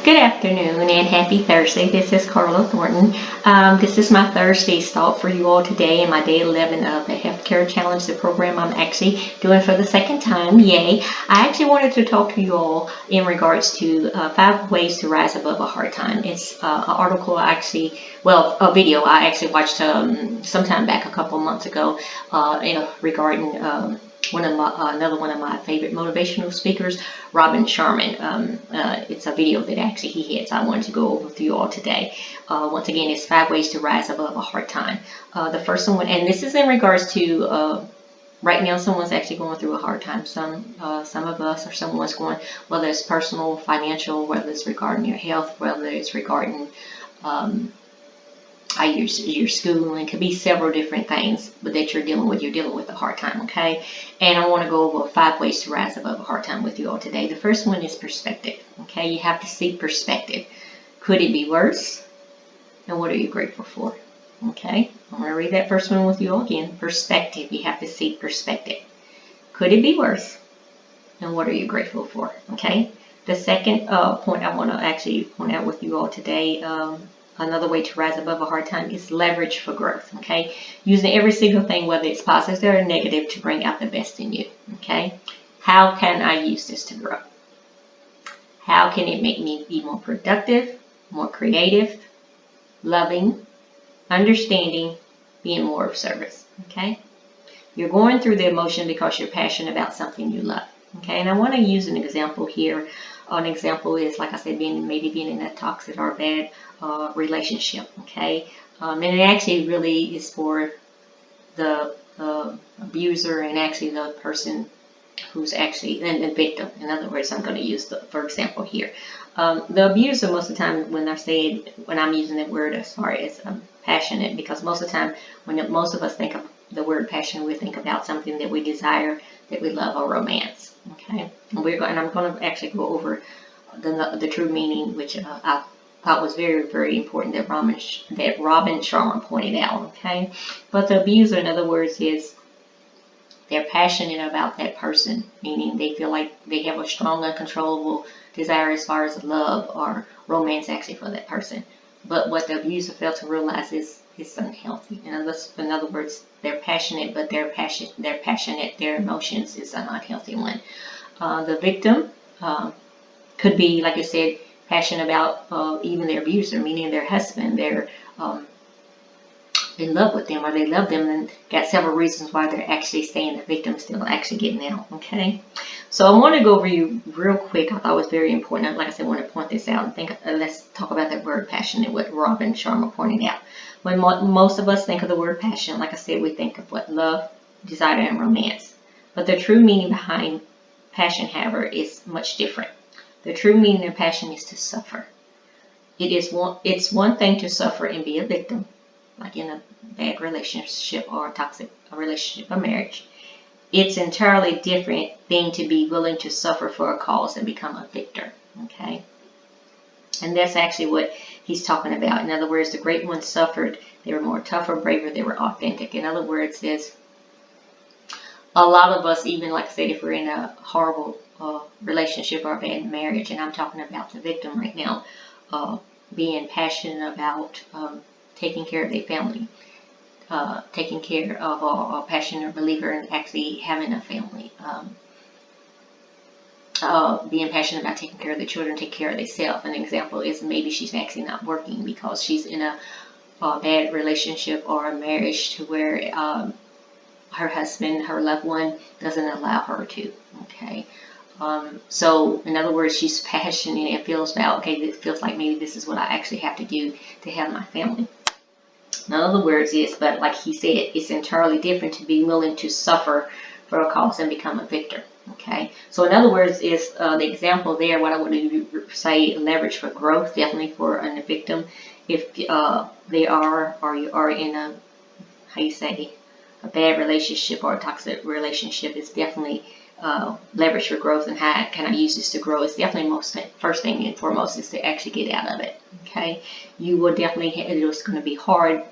Good afternoon and happy Thursday. This is Carla Thornton. This is my Thursday's thought for you all today in my day 11 of the Healthcare Challenge, the program I'm actually doing for the second time. Yay! I actually wanted to talk to you all in regards to 5 ways to rise above a hard time. It's an article a video I actually watched sometime back a couple months ago regarding another one of my favorite motivational speakers, Robin Sharma. It's a video that actually he had, so I wanted to go over with you all today. Once again, it's 5 ways to rise above a hard time. The first one, and this is in regards to right now, someone's actually going through a hard time. Some of us, or someone's going, whether it's personal, financial, whether it's regarding your health, whether it's regarding your schooling. It could be several different things, but that you're dealing with a hard time, okay? And I want to go over 5 ways to rise above a hard time with you all today. The first one is perspective, okay? You have to seek perspective. Could it be worse? And what are you grateful for? Okay, I'm going to read that first one with you all again. Perspective. You have to seek perspective. Could it be worse? And what are you grateful for? Okay. The second point I want to actually point out with you all today, another way to rise above a hard time, is leverage for growth. Okay, using every single thing, whether it's positive or negative, to bring out the best in you. Okay, how can I use this to grow? How can it make me be more productive, more creative, loving, understanding, being more of service? Okay, you're going through the emotion because you're passionate about something you love. Okay, and I want to use an example here. An example is, like I said, being in a toxic or bad relationship. Okay, and it actually really is for the abuser and actually the person who's actually the victim. In other words, I'm going to use for example here. The abuser, most of the time when I'm using that word as far as passionate, because most of the time when most of us think of the word passion, we think about something that we desire, that we love, or romance. Okay, and I'm going to actually go over the true meaning, which I thought was very, very important that Robin Sharma pointed out. Okay, but the abuser, in other words, is they're passionate about that person, meaning they feel like they have a strong, uncontrollable desire as far as love or romance actually for that person. But what the abuser failed to realize is it's unhealthy. In other words, they're passionate, but their emotions is an unhealthy one. The victim could be, like I said, passionate about even their abuser, meaning their husband. They're in love with them, or they love them, and got several reasons why they're actually staying the victim, still actually getting out. Okay, so I want to go over you real quick. I thought it was very important. Like I said, I want to point this out and let's talk about that word passion, what Robin Sharma pointed out. When most of us think of the word passion, like I said, we think of what love, desire, and romance. But the true meaning behind passion, however, is much different. The true meaning of passion is to suffer. It's one thing to suffer and be a victim, like in a bad relationship or a toxic relationship or marriage. It's entirely different thing to be willing to suffer for a cause and become a victor. Okay, and that's actually what he's talking about. In other words, the great ones suffered. They were more tougher, braver. They were authentic. In other words, is a lot of us, even like I said, if we're in a horrible relationship or a bad marriage, and I'm talking about the victim right now, being passionate about taking care of their family, taking care of a passionate believer in actually having a family, being passionate about taking care of the children, take care of themselves. An example is maybe she's actually not working because she's in a bad relationship or a marriage to where her husband, her loved one, doesn't allow her to. Okay, so in other words, she's passionate and feels about, okay, it feels like maybe this is what I actually have to do to have my family. In other words, but like he said, it's entirely different to be willing to suffer for a cause and become a victor. Okay, so in other words, is the example there, what I would say, leverage for growth, definitely for a victim. If they are, or you are in a, how you say, a bad relationship or a toxic relationship, is definitely leverage for growth. And how can I use this to grow? It's definitely first thing and foremost is to actually get out of it. Okay, you will definitely, it's going to be hard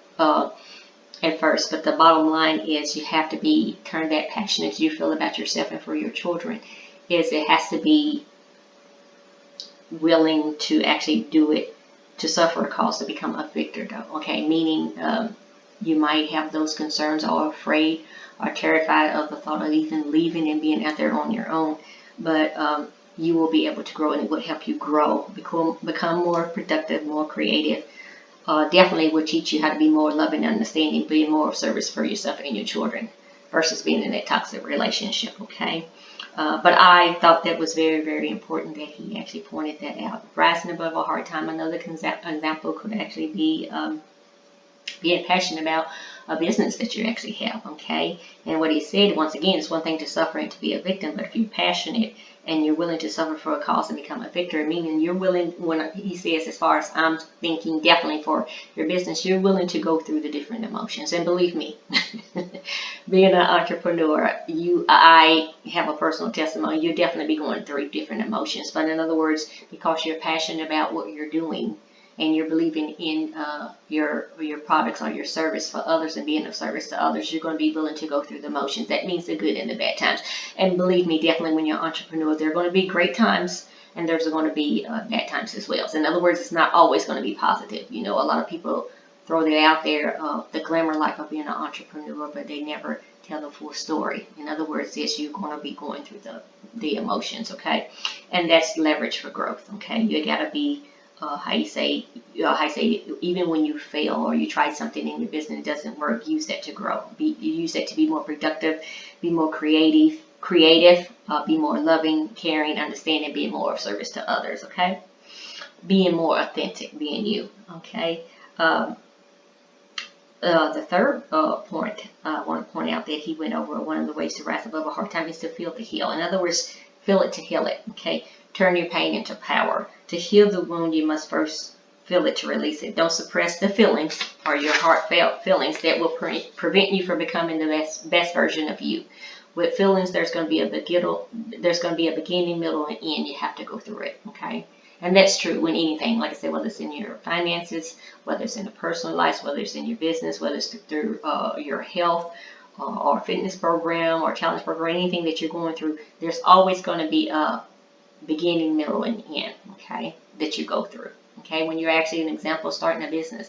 at first, but the bottom line is you have to turn that passionate you feel about yourself and for your children, is it has to be willing to actually do it, to suffer a cause to become a victor, though. Okay, meaning you might have those concerns or afraid or terrified of the thought of even leaving and being out there on your own, but you will be able to grow, and it will help you grow, become more productive, more creative. Definitely will teach you how to be more loving and understanding, being more of service for yourself and your children versus being in that toxic relationship, okay? But I thought that was very, very important that he actually pointed that out. Rising above a hard time, another example could actually be being passionate about a business that you actually have, okay? And what he said, once again, it's one thing to suffer and to be a victim, but if you're passionate and you're willing to suffer for a cause and become a victor, meaning you're willing, when he says, as far as I'm thinking, definitely for your business, you're willing to go through the different emotions. And believe me, being an entrepreneur, I have a personal testimony, you'll definitely be going through different emotions. But in other words, because you're passionate about what you're doing, and you're believing in your products or your service for others and being of service to others, you're going to be willing to go through the motions. That means the good and the bad times. And believe me, definitely when you're an entrepreneur, there are going to be great times and there's going to be bad times as well. So in other words, it's not always going to be positive. You know, a lot of people throw that out there, the glamour life of being an entrepreneur, but they never tell the full story. In other words, yes, you're going to be going through the emotions, okay? And that's leverage for growth, okay? You got to be how you say, even when you fail or you try something in your business, it doesn't work, use that to grow. Use that to be more productive, be more creative, be more loving, caring, understanding, being more of service to others, okay? Being more authentic, being you, okay? The third point I want to point out that he went over, one of the ways to rise above a hard time is to feel to heal. In other words, feel it to heal it, okay? Turn your pain into power. To heal the wound, you must first feel it to release it. Don't suppress the feelings or your heartfelt feelings that will prevent you from becoming the best version of you. With feelings, there's going to be a beginning, middle, and end. You have to go through it, okay? And that's true in anything. Like I said, whether it's in your finances, whether it's in a personal life, whether it's in your business, whether it's through your health or fitness program or challenge program, anything that you're going through, there's always going to be a beginning, middle, and end, okay, that you go through, okay? When you're actually, an example, starting a business,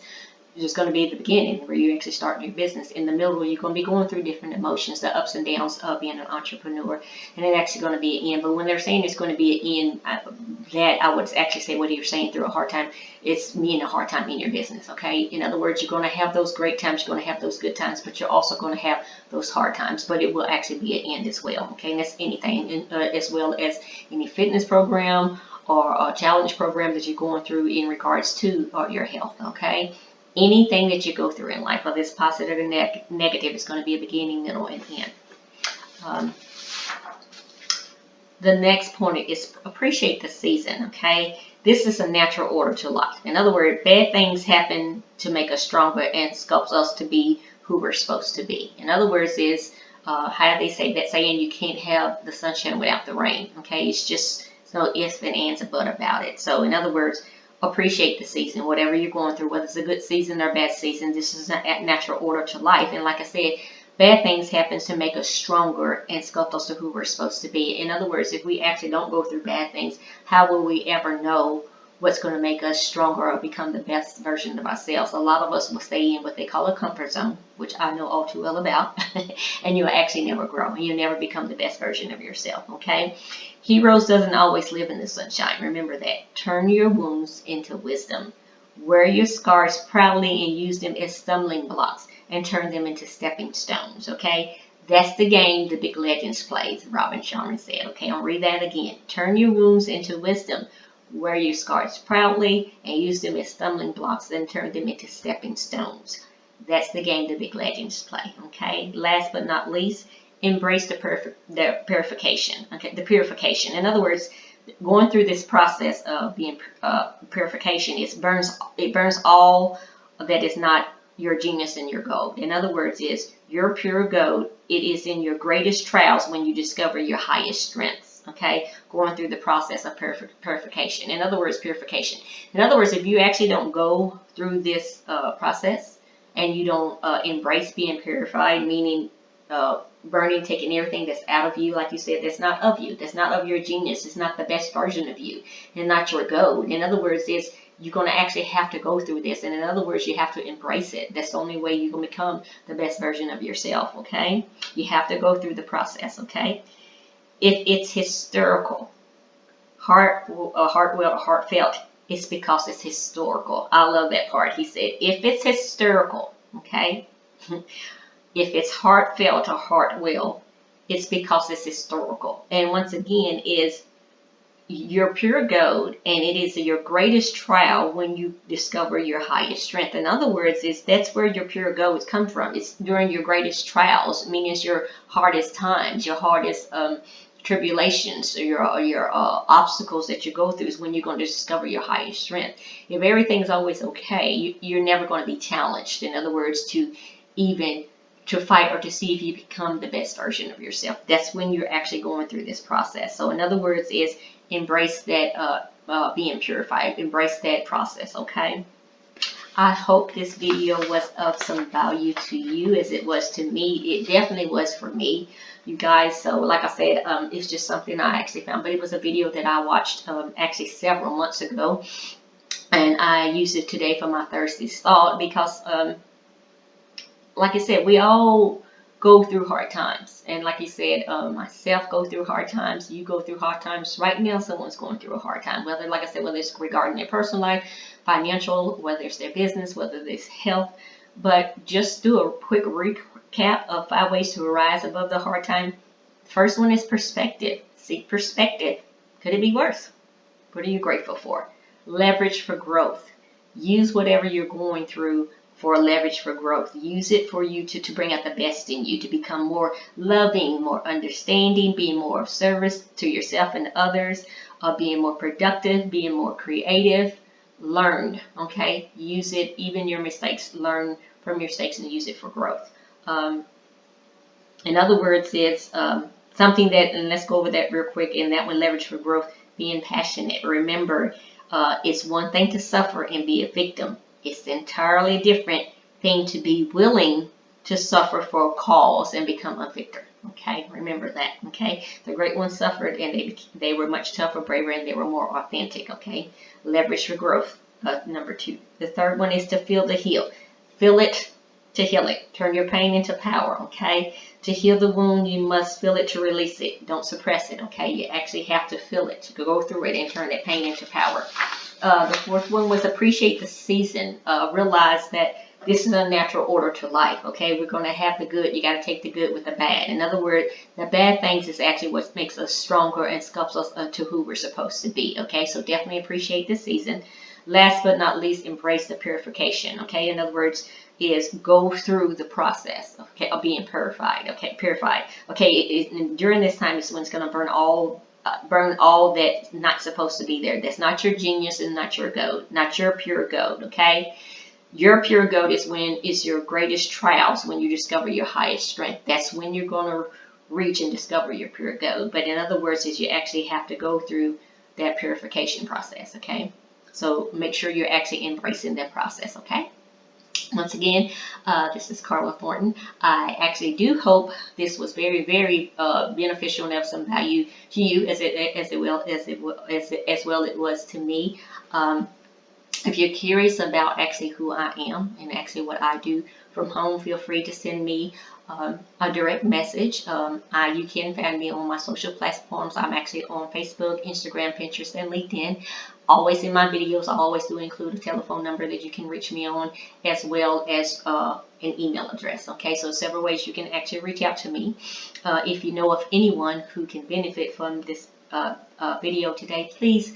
there's going to be the beginning where you actually start your business. In the middle, you're going to be going through different emotions, the ups and downs of being an entrepreneur, and then actually going to be an end. But when they're saying it's going to be an end, that I would actually say what you're saying through a hard time, it's meaning a hard time in your business, okay? In other words, you're going to have those great times, you're going to have those good times, but you're also going to have those hard times, but it will actually be an end as well, okay? And that's anything, as well as any fitness program or a challenge program that you're going through in regards to your health, okay? Anything that you go through in life, whether it's positive or negative, it's going to be a beginning, middle, and end. The next point is appreciate the season, okay? This is a natural order to life. In other words, bad things happen to make us stronger and sculpt us to be who we're supposed to be. In other words, how do they say that saying, you can't have the sunshine without the rain, okay? It's no ifs and ands and but about it. So in other words, appreciate the season, whatever you're going through, whether it's a good season or a bad season. This is a natural order to life. And like I said, bad things happen to make us stronger and sculpt us to who we're supposed to be. In other words, if we actually don't go through bad things, how will we ever know what's going to make us stronger or become the best version of ourselves? A lot of us will stay in what they call a comfort zone, which I know all too well about, and you'll actually never grow. You'll never become the best version of yourself, okay? Heroes doesn't always live in the sunshine. Remember that. Turn your wounds into wisdom. Wear your scars proudly and use them as stumbling blocks and turn them into stepping stones, okay? That's the game the big legends play, Robin Sharma said, okay? I'll read that again. Turn your wounds into wisdom. Wear your scars proudly and use them as stumbling blocks and turn them into stepping stones. That's the game the big legends play, okay? Last but not least, embrace the purification, okay? The purification. In other words, going through this process of being purification, it burns all that is not your genius and your gold. In other words, your pure gold. It is in your greatest trials when you discover your highest strengths, okay? Going through the process of purification. In other words, purification. In other words, if you actually don't go through this process and you don't embrace being purified, meaning burning, taking everything that's out of you, like you said, that's not of you, that's not of your genius, it's not the best version of you, and not your gold. In other words, you're going to actually have to go through this, and in other words, you have to embrace it. That's the only way you can become the best version of yourself, okay? You have to go through the process, okay? If it's hysterical, heartfelt, it's because it's historical. I love that part. He said, if it's hysterical, okay? If it's heartfelt or heartwell, it's because it's historical. And once again, is your pure gold, and it is your greatest trial when you discover your highest strength. In other words, that's where your pure gold come from. It's during your greatest trials, meaning it's your hardest times, your hardest tribulations, or your obstacles that you go through, is when you're going to discover your highest strength. If everything's always okay, you're never going to be challenged. In other words, to fight or to see if you become the best version of yourself. That's when you're actually going through this process. So in other words, is embrace that being purified. Embrace that process, okay? I hope this video was of some value to you as it was to me. It definitely was for me, you guys. So like I said, it's just something I actually found. But it was a video that I watched actually several months ago. And I used it today for my Thursday's thought because, like I said, we all go through hard times. And like you said, myself go through hard times. You go through hard times. Right now, someone's going through a hard time. Whether, like I said, whether it's regarding their personal life, financial, whether it's their business, whether it's health. But just do a quick recap of 5 ways to rise above the hard time. First one is perspective. Seek perspective. Could it be worse? What are you grateful for? Leverage for growth. Use whatever you're going through for leverage for growth. Use it for you to bring out the best in you, to become more loving, more understanding, being more of service to yourself and others, being more productive, being more creative. Learn, okay? Use it, even your mistakes. Learn from your mistakes and use it for growth. In other words, it's something that, and let's go over that real quick, and that one, leverage for growth, being passionate. Remember, it's one thing to suffer and be a victim. It's an entirely different thing to be willing to suffer for a cause and become a victor. Okay, remember that. Okay, the great ones suffered, and they were much tougher, braver, and they were more authentic. Okay, leverage for growth. Number 2. The third one is to feel the heal. Feel it to heal it. Turn your pain into power. Okay, to heal the wound, you must feel it to release it. Don't suppress it. Okay, you actually have to feel it, to go through it, and turn that pain into power. The fourth one was appreciate the season. Realize that this is a natural order to life, okay? We're going to have the good. You got to take the good with the bad. In other words, the bad things is actually what makes us stronger and sculpts us to who we're supposed to be, okay? So definitely appreciate this season. Last but not least, embrace the purification, okay? In other words, is go through the process, okay, of being purified, okay? Purified, okay? During this time is when it's going to burn all that's not supposed to be there. That's not your genius and not your gold, not your pure gold, okay? Your pure gold is when it's your greatest trials, when you discover your highest strength. That's when you're going to reach and discover your pure gold. But in other words, is you actually have to go through that purification process, okay? So make sure you're actually embracing that process, okay? Once again, this is Carla Thornton. I actually do hope this was very, very beneficial and of some value to you, as well it was to me. If you're curious about actually who I am and actually what I do from home, feel free to send me a direct message. You can find me on my social platforms. I'm actually on Facebook, Instagram, Pinterest, and LinkedIn. Always in my videos, I always do include a telephone number that you can reach me on, as well as an email address. Okay, so several ways you can actually reach out to me. If you know of anyone who can benefit from this video today, please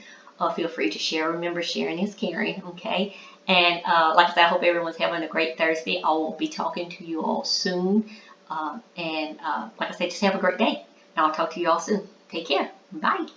feel free to share. Remember, sharing is caring. Okay, and like I said, I hope everyone's having a great Thursday. I will be talking to you all soon. Like I said, just have a great day. And I'll talk to you all soon. Take care. Bye.